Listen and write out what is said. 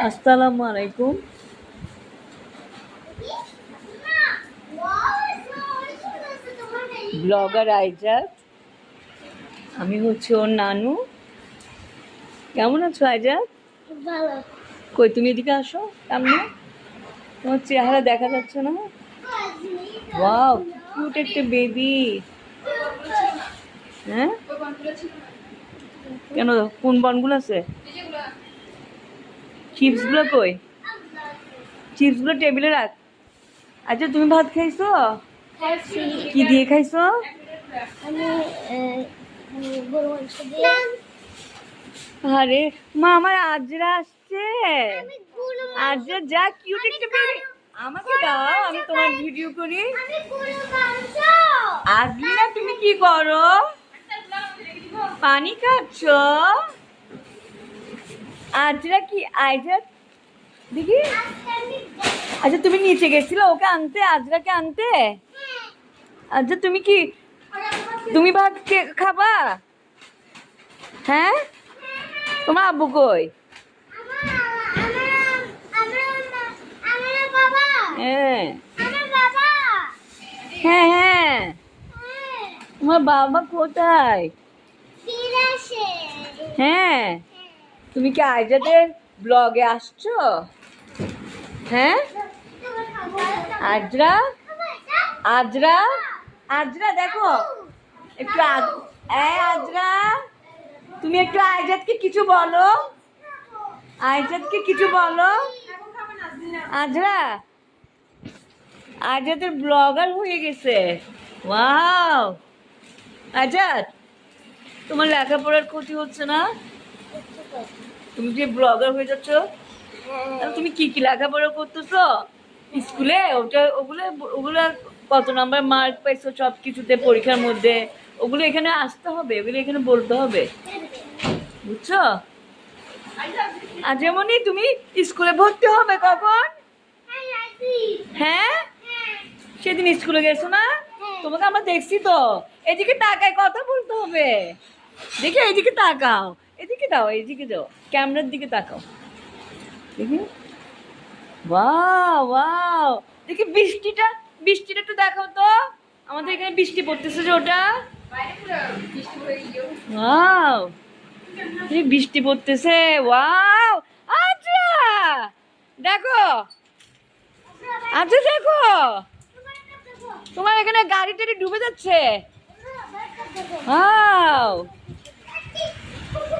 আসসালামু আলাইকুম। ব্লগার আইজাত, আমি হচ্ছে ওর নানু। কেমন আছো আইজাত? ভালো। কই তুমি এদিকে আসো সামনে, তোমার চেহারা দেখা যাচ্ছে না। ওয়াও, কিউট একটা বেবি। হ্যাঁ, কেন কোন বনগুলো আছে? চিপসগুলো কই? চিপসগুলো টেবিলে রাখ। আচ্ছা, তুমি ভাত খাইছো? কি দিয়ে খাইছো? আমি গরু মাংস দিয়ে। আরে মা, আমার আজরা আসছে। আজরা যা কিউট একটা বেবি, আমাকে দাও, আমি তোমার ভিডিও করি। আজলিনা, তুমি কি করো? পানি খাচ্ছ? আজরা কি আইজাত দেখি। আচ্ছা, তুমি নিচে গেছিলে ওকে আনতে, আজরাকে আনতে? আচ্ছা, তুমি ভাত খাবা? হ্যাঁ, তোমার আব্বু কই? হ্যাঁ হ্যাঁ হ্যাঁ, তোমার বাবা কোথায়? হ্যাঁ, তুমি কি আইজাদের ব্লগে আসছো? হ্যাঁ, আজরা আজরা আজরা দেখো একটু আজরা, তুমি একটু আইজাদকে কিছু বলো। আইজাদকে কিছু বলো। আজরা আইজাদের ব্লগার হয়ে গেছে। ওয়াও আইজাদ, তোমার লেখাপড়ার ক্ষতি হচ্ছে না? তুমি যে ব্লগার হয়ে যাচ্ছ, তুমি কি কি লেখাপড়া করতেছো স্কুলে? ওগুলো ওগুলো কত নাম্বার মার্ক পাইছো সব কিছুতে পরীক্ষার মধ্যে? ওগুলো এখানে আসতে হবে, ওগুলো এখানে বলতে হবে, বুঝছো? আর যেমনই তুমি স্কুলে ভর্তি হবে কখন? হ্যাঁ, সেদিন স্কুলে গেছো না? তোমাকে আমরা দেখছি তো। এদিকে তাকায় কথা বলতে হবে। দেখে এইদিকে তাকাও, এদিকে দাও, এইদিকে দাও, ক্যামেরার দিকে তাকাও দেখি। ওয়াও ওয়াও, দেখি বৃষ্টিটা, বৃষ্টিটা একটু দেখাও তো। আমাদের এখানে বৃষ্টি পড়তেছে যে, ওটা ওয়াও, বৃষ্টি পড়তেছে। ওয়াও, আচ্ছা দেখো, আচ্ছা দেখো, তোমার এখানে গাড়ি টাড়ি ডুবে যাচ্ছে। ওয়াও,